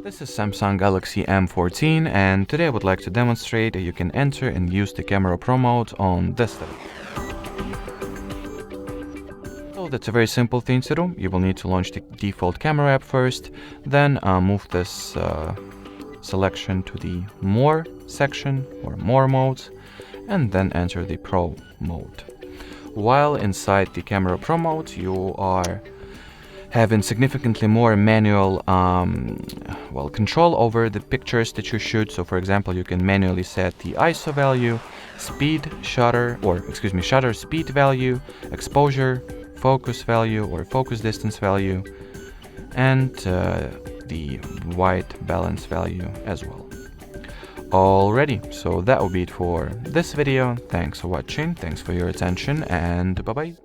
This is Samsung Galaxy M14, and today I would like to demonstrate that you can enter and use the camera pro mode on this device. So that's a very simple thing to do. You will need to launch the default camera app first, then move this selection to the More section or More modes, and then enter the Pro mode. While inside the camera pro mode, you are having significantly more manual control over the pictures that you shoot. So for example, you can manually set the ISO value, shutter speed value, exposure, focus value or focus distance value, and the white balance value as well. Alrighty, so that will be it for this video. Thanks for watching, thanks for your attention, and bye bye.